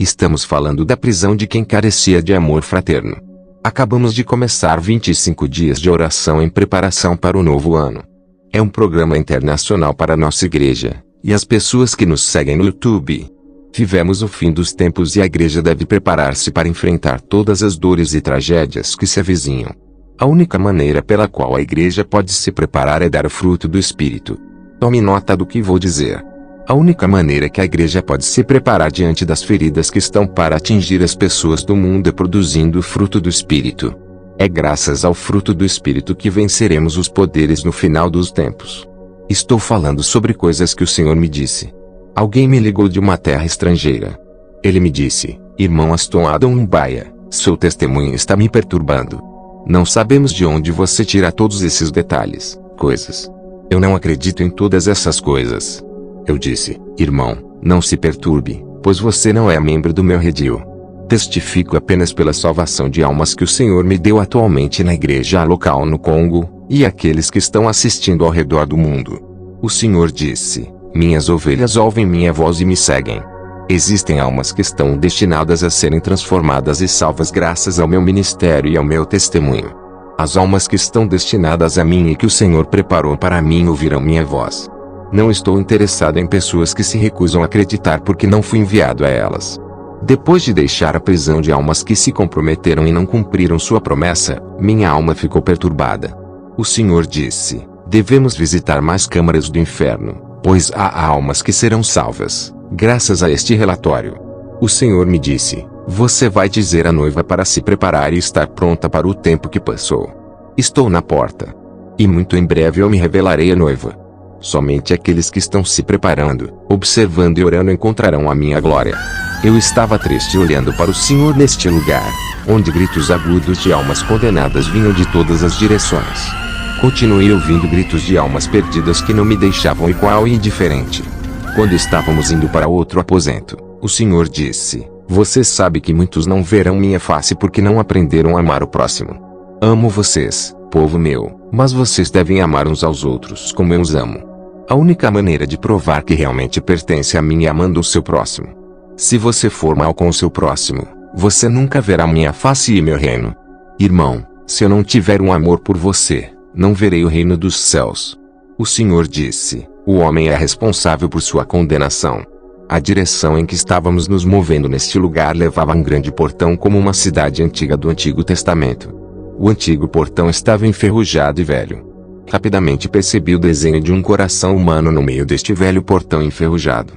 Estamos falando da prisão de quem carecia de amor fraterno. Acabamos de começar 25 dias de oração em preparação para o novo ano. É um programa internacional para a nossa igreja, e as pessoas que nos seguem no YouTube. Vivemos o fim dos tempos e a igreja deve preparar-se para enfrentar todas as dores e tragédias que se avizinham. A única maneira pela qual a igreja pode se preparar é dar o fruto do Espírito. Tome nota do que vou dizer. A única maneira que a igreja pode se preparar diante das feridas que estão para atingir as pessoas do mundo é produzindo o fruto do Espírito. É graças ao fruto do Espírito que venceremos os poderes no final dos tempos. Estou falando sobre coisas que o Senhor me disse. Alguém me ligou de uma terra estrangeira. Ele me disse: irmão Aston Adon Mbaia, seu testemunho está me perturbando. Não sabemos de onde você tira todos esses detalhes, coisas. Eu não acredito em todas essas coisas. Eu disse: irmão, não se perturbe, pois você não é membro do meu redil. Testifico apenas pela salvação de almas que o Senhor me deu atualmente na igreja local no Congo, e aqueles que estão assistindo ao redor do mundo. O Senhor disse: minhas ovelhas ouvem minha voz e me seguem. Existem almas que estão destinadas a serem transformadas e salvas graças ao meu ministério e ao meu testemunho. As almas que estão destinadas a mim e que o Senhor preparou para mim ouvirão minha voz. Não estou interessado em pessoas que se recusam a acreditar porque não fui enviado a elas. Depois de deixar a prisão de almas que se comprometeram e não cumpriram sua promessa, minha alma ficou perturbada. O Senhor disse: devemos visitar mais câmaras do inferno, pois há almas que serão salvas, graças a este relatório. O Senhor me disse: você vai dizer à noiva para se preparar e estar pronta para o tempo que passou. Estou na porta. E muito em breve eu me revelarei à noiva. Somente aqueles que estão se preparando, observando e orando encontrarão a minha glória. Eu estava triste olhando para o Senhor neste lugar, onde gritos agudos de almas condenadas vinham de todas as direções. Continuei ouvindo gritos de almas perdidas que não me deixavam igual e indiferente. Quando estávamos indo para outro aposento, o Senhor disse: você sabe que muitos não verão minha face porque não aprenderam a amar o próximo. Amo vocês, povo meu, mas vocês devem amar uns aos outros como eu os amo. A única maneira de provar que realmente pertence a mim é amando o seu próximo. Se você for mal com o seu próximo, você nunca verá minha face e meu reino. Irmão, se eu não tiver um amor por você, não verei o reino dos céus. O Senhor disse: o homem é responsável por sua condenação. A direção em que estávamos nos movendo neste lugar levava a um grande portão como uma cidade antiga do Antigo Testamento. O antigo portão estava enferrujado e velho. Rapidamente percebi o desenho de um coração humano no meio deste velho portão enferrujado.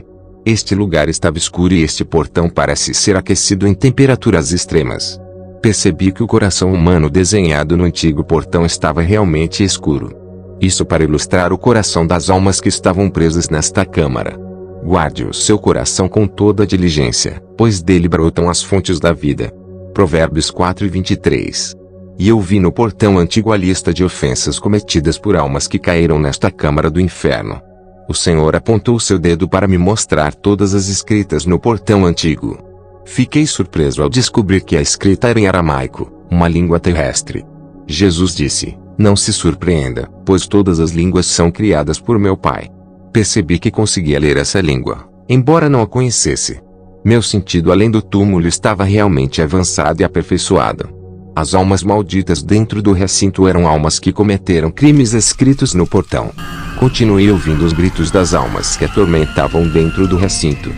Este lugar estava escuro e este portão parece ser aquecido em temperaturas extremas. Percebi que o coração humano desenhado no antigo portão estava realmente escuro. Isso para ilustrar o coração das almas que estavam presas nesta câmara. Guarde o seu coração com toda diligência, pois dele brotam as fontes da vida. Provérbios 4:23. E eu vi no portão antigo a lista de ofensas cometidas por almas que caíram nesta câmara do inferno. O Senhor apontou seu dedo para me mostrar todas as escritas no portão antigo. Fiquei surpreso ao descobrir que a escrita era em aramaico, uma língua terrestre. Jesus disse: não se surpreenda, pois todas as línguas são criadas por meu Pai. Percebi que conseguia ler essa língua, embora não a conhecesse. Meu sentido além do túmulo estava realmente avançado e aperfeiçoado. As almas malditas dentro do recinto eram almas que cometeram crimes escritos no portão. Continuei ouvindo os gritos das almas que atormentavam dentro do recinto.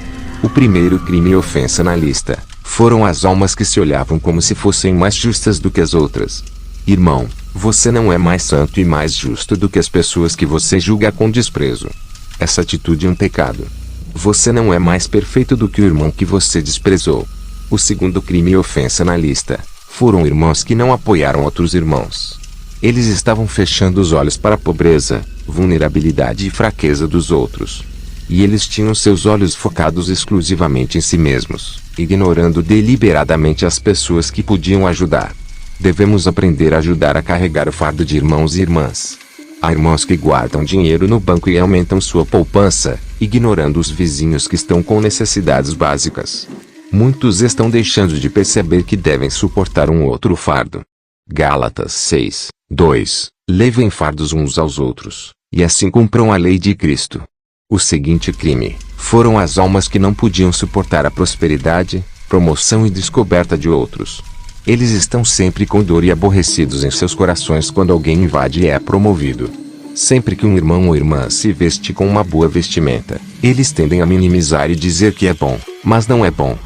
O primeiro crime e ofensa na lista foram as almas que se olhavam como se fossem mais justas do que as outras. Irmão, você não é mais santo e mais justo do que as pessoas que você julga com desprezo. Essa atitude é um pecado. Você não é mais perfeito do que o irmão que você desprezou. O segundo crime e ofensa na lista foram irmãos que não apoiaram outros irmãos. Eles estavam fechando os olhos para a pobreza, vulnerabilidade e fraqueza dos outros. E eles tinham seus olhos focados exclusivamente em si mesmos, ignorando deliberadamente as pessoas que podiam ajudar. Devemos aprender a ajudar a carregar o fardo de irmãos e irmãs. Há irmãos que guardam dinheiro no banco e aumentam sua poupança, ignorando os vizinhos que estão com necessidades básicas. Muitos estão deixando de perceber que devem suportar um outro fardo. Gálatas 6:2. Levem fardos uns aos outros, e assim cumpram a lei de Cristo. O seguinte crime foram as almas que não podiam suportar a prosperidade, promoção e descoberta de outros. Eles estão sempre com dor e aborrecidos em seus corações quando alguém invade e é promovido. Sempre que um irmão ou irmã se veste com uma boa vestimenta, eles tendem a minimizar e dizer que é bom, mas não é bom.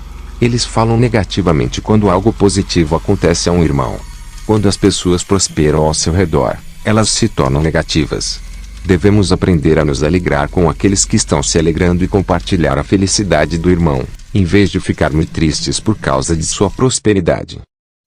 Eles falam negativamente quando algo positivo acontece a um irmão. Quando as pessoas prosperam ao seu redor, elas se tornam negativas. Devemos aprender a nos alegrar com aqueles que estão se alegrando e compartilhar a felicidade do irmão, em vez de ficarmos tristes por causa de sua prosperidade.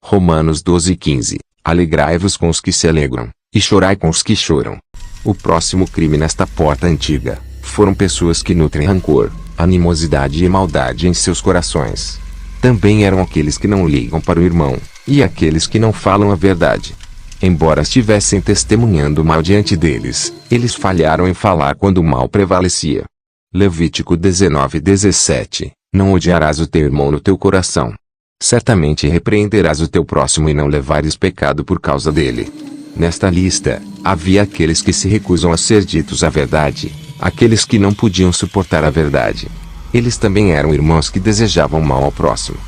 Romanos 12:15. Alegrai-vos com os que se alegram, e chorai com os que choram. O próximo crime nesta porta antiga foram pessoas que nutrem rancor, animosidade e maldade em seus corações. Também eram aqueles que não ligam para o irmão, e aqueles que não falam a verdade. Embora estivessem testemunhando mal diante deles, eles falharam em falar quando o mal prevalecia. Levítico 19:17. Não odiarás o teu irmão no teu coração. Certamente repreenderás o teu próximo e não levares pecado por causa dele. Nesta lista, havia aqueles que se recusam a ser ditos a verdade, aqueles que não podiam suportar a verdade. Eles também eram irmãos que desejavam mal ao próximo.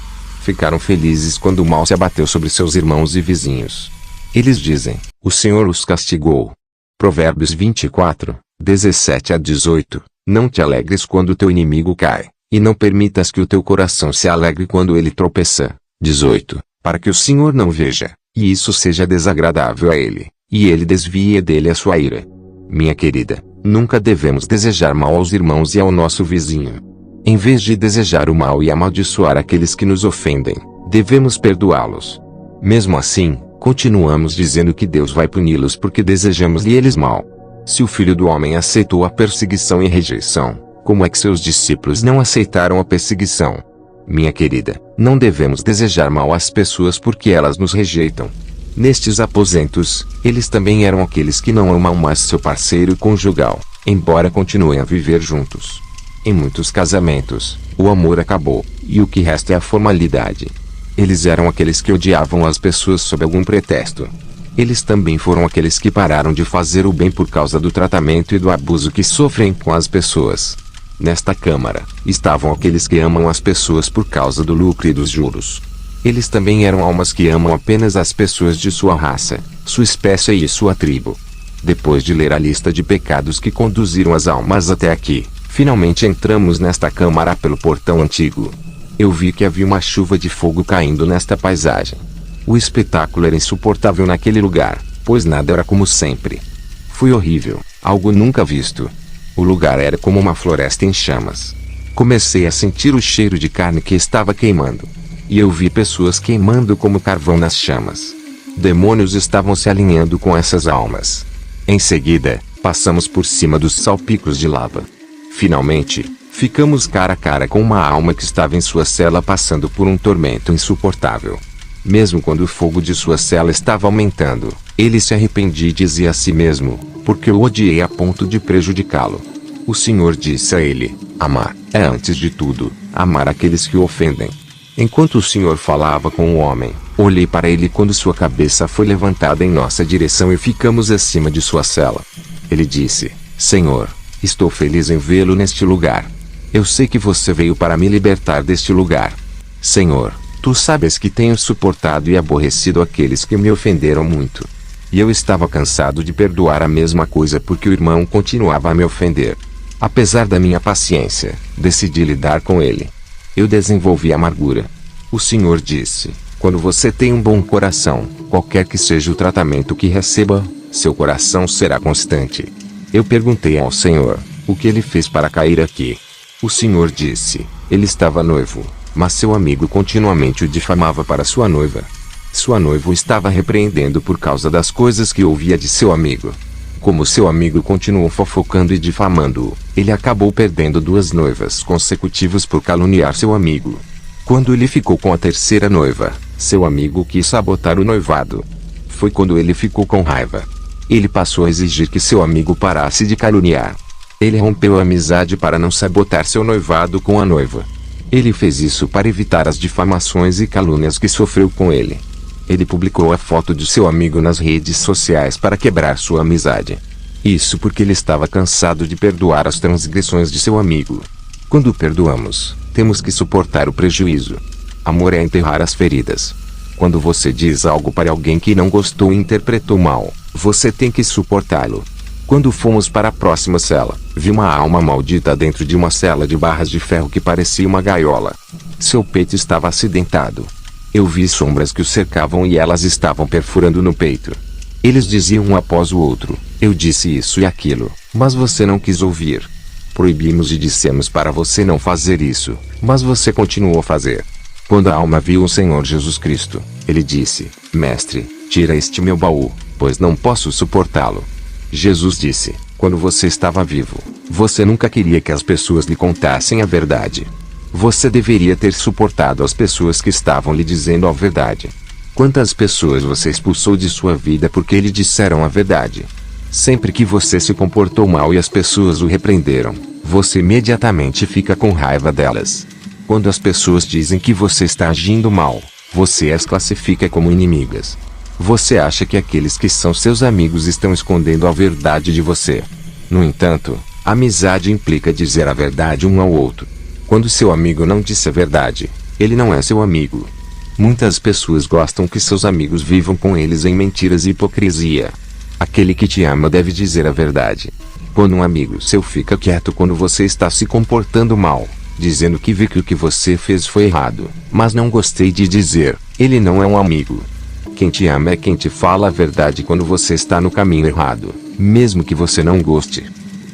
Ficaram felizes quando o mal se abateu sobre seus irmãos e vizinhos. Eles dizem: o Senhor os castigou. Provérbios 24:17-18. Não te alegres quando teu inimigo cai, e não permitas que o teu coração se alegre quando ele tropeça. 18. Para que o Senhor não veja, e isso seja desagradável a ele, e ele desvie dele a sua ira. Minha querida, nunca devemos desejar mal aos irmãos e ao nosso vizinho. Em vez de desejar o mal e amaldiçoar aqueles que nos ofendem, devemos perdoá-los. Mesmo assim, continuamos dizendo que Deus vai puni-los porque desejamos-lhes mal. Se o Filho do Homem aceitou a perseguição e rejeição, como é que seus discípulos não aceitaram a perseguição? Minha querida, não devemos desejar mal às pessoas porque elas nos rejeitam. Nestes aposentos, eles também eram aqueles que não amam mais seu parceiro conjugal, embora continuem a viver juntos. Em muitos casamentos, o amor acabou, e o que resta é a formalidade. Eles eram aqueles que odiavam as pessoas sob algum pretexto. Eles também foram aqueles que pararam de fazer o bem por causa do tratamento e do abuso que sofrem com as pessoas. Nesta câmara, estavam aqueles que amam as pessoas por causa do lucro e dos juros. Eles também eram almas que amam apenas as pessoas de sua raça, sua espécie e sua tribo. Depois de ler a lista de pecados que conduziram as almas até aqui, finalmente entramos nesta câmara pelo portão antigo. Eu vi que havia uma chuva de fogo caindo nesta paisagem. O espetáculo era insuportável naquele lugar, pois nada era como sempre. Foi horrível, algo nunca visto. O lugar era como uma floresta em chamas. Comecei a sentir o cheiro de carne que estava queimando. E eu vi pessoas queimando como carvão nas chamas. Demônios estavam se alinhando com essas almas. Em seguida, passamos por cima dos salpicos de lava. Finalmente, ficamos cara a cara com uma alma que estava em sua cela passando por um tormento insuportável. Mesmo quando o fogo de sua cela estava aumentando, ele se arrependia e dizia a si mesmo: porque eu odiei a ponto de prejudicá-lo. O Senhor disse a ele: amar é antes de tudo, amar aqueles que o ofendem. Enquanto o Senhor falava com o homem, olhei para ele quando sua cabeça foi levantada em nossa direção e ficamos acima de sua cela. Ele disse: Senhor, estou feliz em vê-lo neste lugar. Eu sei que você veio para me libertar deste lugar. Senhor, tu sabes que tenho suportado e aborrecido aqueles que me ofenderam muito. E eu estava cansado de perdoar a mesma coisa porque o irmão continuava a me ofender. Apesar da minha paciência, decidi lidar com ele. Eu desenvolvi amargura. O Senhor disse: quando você tem um bom coração, qualquer que seja o tratamento que receba, seu coração será constante. Eu perguntei ao Senhor: o que ele fez para cair aqui? O Senhor disse: ele estava noivo, mas seu amigo continuamente o difamava para sua noiva. Sua noiva o estava repreendendo por causa das coisas que ouvia de seu amigo. Como seu amigo continuou fofocando e difamando-o, ele acabou perdendo 2 noivas consecutivas por caluniar seu amigo. Quando ele ficou com a terceira noiva, seu amigo quis sabotar o noivado. Foi quando ele ficou com raiva. Ele passou a exigir que seu amigo parasse de caluniar. Ele rompeu a amizade para não sabotar seu noivado com a noiva. Ele fez isso para evitar as difamações e calúnias que sofreu com ele. Ele publicou a foto de seu amigo nas redes sociais para quebrar sua amizade. Isso porque ele estava cansado de perdoar as transgressões de seu amigo. Quando perdoamos, temos que suportar o prejuízo. Amor é enterrar as feridas. Quando você diz algo para alguém que não gostou e interpretou mal, você tem que suportá-lo. Quando fomos para a próxima cela, vi uma alma maldita dentro de uma cela de barras de ferro que parecia uma gaiola. Seu peito estava acidentado. Eu vi sombras que o cercavam e elas estavam perfurando no peito. Eles diziam um após o outro: eu disse isso e aquilo, mas você não quis ouvir. Proibimos e dissemos para você não fazer isso, mas você continuou a fazer. Quando a alma viu o Senhor Jesus Cristo, ele disse: Mestre, tira este meu baú, pois não posso suportá-lo. Jesus disse: quando você estava vivo, você nunca queria que as pessoas lhe contassem a verdade. Você deveria ter suportado as pessoas que estavam lhe dizendo a verdade. Quantas pessoas você expulsou de sua vida porque lhe disseram a verdade? Sempre que você se comportou mal e as pessoas o repreenderam, você imediatamente fica com raiva delas. Quando as pessoas dizem que você está agindo mal, você as classifica como inimigas. Você acha que aqueles que são seus amigos estão escondendo a verdade de você. No entanto, amizade implica dizer a verdade um ao outro. Quando seu amigo não disse a verdade, ele não é seu amigo. Muitas pessoas gostam que seus amigos vivam com eles em mentiras e hipocrisia. Aquele que te ama deve dizer a verdade. Quando um amigo seu fica quieto quando você está se comportando mal, dizendo que vi que o que você fez foi errado, mas não gostei de dizer, ele não é um amigo. Quem te ama é quem te fala a verdade quando você está no caminho errado, mesmo que você não goste.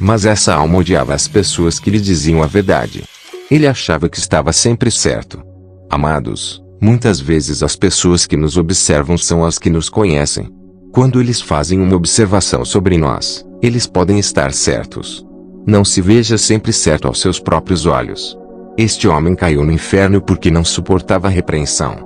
Mas essa alma odiava as pessoas que lhe diziam a verdade. Ele achava que estava sempre certo. Amados, muitas vezes as pessoas que nos observam são as que nos conhecem. Quando eles fazem uma observação sobre nós, eles podem estar certos. Não se veja sempre certo aos seus próprios olhos. Este homem caiu no inferno porque não suportava a repreensão.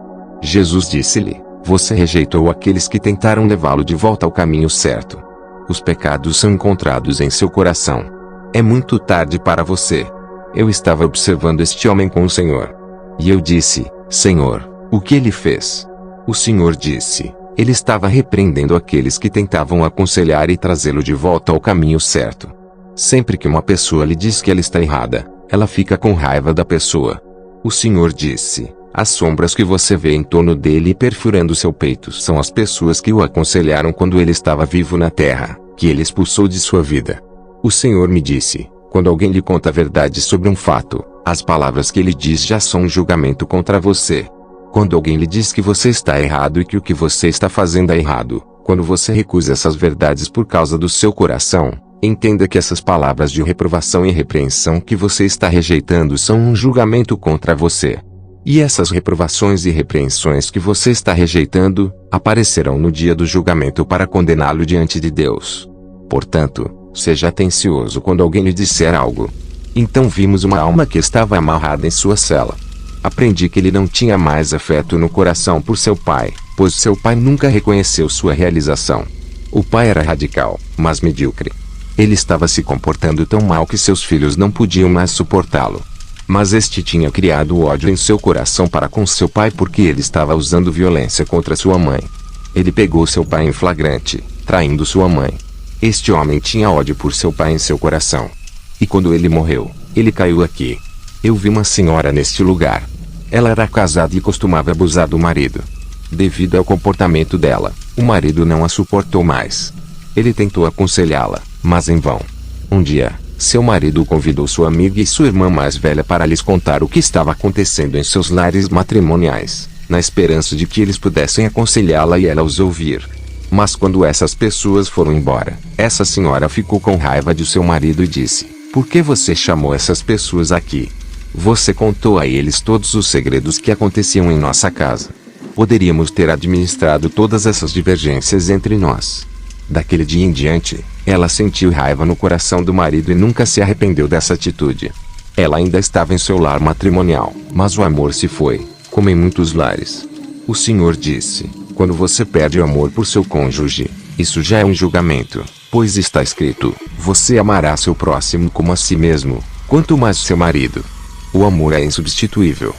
Jesus disse-lhe: você rejeitou aqueles que tentaram levá-lo de volta ao caminho certo. Os pecados são encontrados em seu coração. É muito tarde para você. Eu estava observando este homem com o Senhor. E eu disse: Senhor, o que ele fez? O Senhor disse: ele estava repreendendo aqueles que tentavam aconselhar e trazê-lo de volta ao caminho certo. Sempre que uma pessoa lhe diz que ela está errada, ela fica com raiva da pessoa. O Senhor disse: as sombras que você vê em torno dele e perfurando seu peito são as pessoas que o aconselharam quando ele estava vivo na terra, que ele expulsou de sua vida. O Senhor me disse: quando alguém lhe conta a verdade sobre um fato, as palavras que ele diz já são um julgamento contra você. Quando alguém lhe diz que você está errado e que o que você está fazendo é errado, quando você recusa essas verdades por causa do seu coração, entenda que essas palavras de reprovação e repreensão que você está rejeitando são um julgamento contra você. E essas reprovações e repreensões que você está rejeitando, aparecerão no dia do julgamento para condená-lo diante de Deus. Portanto, seja atencioso quando alguém lhe disser algo. Então vimos uma alma que estava amarrada em sua cela. Aprendi que ele não tinha mais afeto no coração por seu pai, pois seu pai nunca reconheceu sua realização. O pai era radical, mas medíocre. Ele estava se comportando tão mal que seus filhos não podiam mais suportá-lo. Mas este tinha criado ódio em seu coração para com seu pai porque ele estava usando violência contra sua mãe. Ele pegou seu pai em flagrante, traindo sua mãe. Este homem tinha ódio por seu pai em seu coração. E quando ele morreu, ele caiu aqui. Eu vi uma senhora neste lugar. Ela era casada e costumava abusar do marido. Devido ao comportamento dela, o marido não a suportou mais. Ele tentou aconselhá-la, mas em vão. Um dia, seu marido convidou sua amiga e sua irmã mais velha para lhes contar o que estava acontecendo em seus lares matrimoniais, na esperança de que eles pudessem aconselhá-la e ela os ouvir. Mas quando essas pessoas foram embora, essa senhora ficou com raiva de seu marido e disse: por que você chamou essas pessoas aqui? Você contou a eles todos os segredos que aconteciam em nossa casa. Poderíamos ter administrado todas essas divergências entre nós. Daquele dia em diante, ela sentiu raiva no coração do marido e nunca se arrependeu dessa atitude. Ela ainda estava em seu lar matrimonial, mas o amor se foi, como em muitos lares. O Senhor disse: quando você perde o amor por seu cônjuge, isso já é um julgamento, pois está escrito: você amará seu próximo como a si mesmo, quanto mais seu marido. O amor é insubstituível.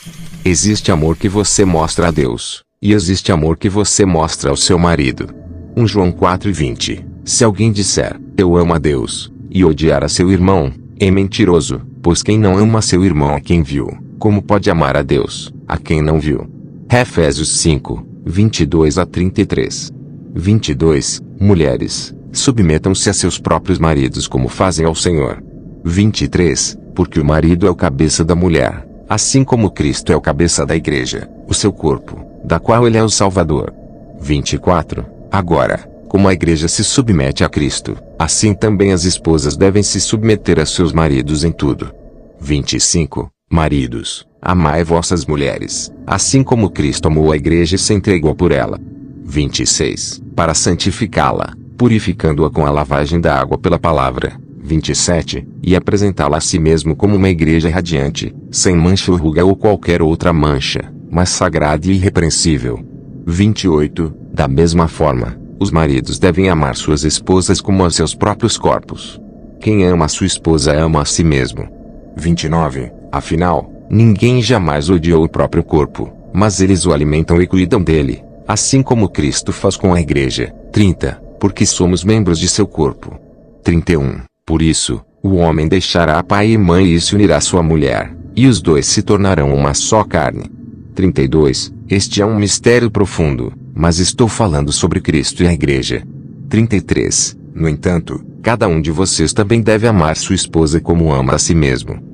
Existe amor que você mostra a Deus, e existe amor que você mostra ao seu marido. 1 João 4:20. Se alguém disser: eu amo a Deus, e odiar a seu irmão, é mentiroso, pois quem não ama seu irmão a quem viu, como pode amar a Deus, a quem não viu? Efésios 5, 22 a 33. 22. Mulheres, submetam-se a seus próprios maridos como fazem ao Senhor. 23. Porque o marido é o cabeça da mulher, assim como Cristo é o cabeça da igreja, o seu corpo, da qual ele é o Salvador. 24. Agora, como a igreja se submete a Cristo, assim também as esposas devem se submeter a seus maridos em tudo. 25. Maridos, amai vossas mulheres, assim como Cristo amou a igreja e se entregou por ela. 26. Para santificá-la, purificando-a com a lavagem da água pela palavra. 27. E apresentá-la a si mesmo como uma igreja radiante, sem mancha ou ruga ou qualquer outra mancha, mas sagrada e irrepreensível. 28. Da mesma forma, os maridos devem amar suas esposas como a seus próprios corpos. Quem ama sua esposa ama a si mesmo. 29. Afinal, ninguém jamais odiou o próprio corpo, mas eles o alimentam e cuidam dele, assim como Cristo faz com a igreja. 30. Porque somos membros de seu corpo. 31. Por isso, o homem deixará pai e mãe e se unirá à sua mulher, e os dois se tornarão uma só carne. 32. Este é um mistério profundo, mas estou falando sobre Cristo e a igreja. 33. No entanto, cada um de vocês também deve amar sua esposa como ama a si mesmo.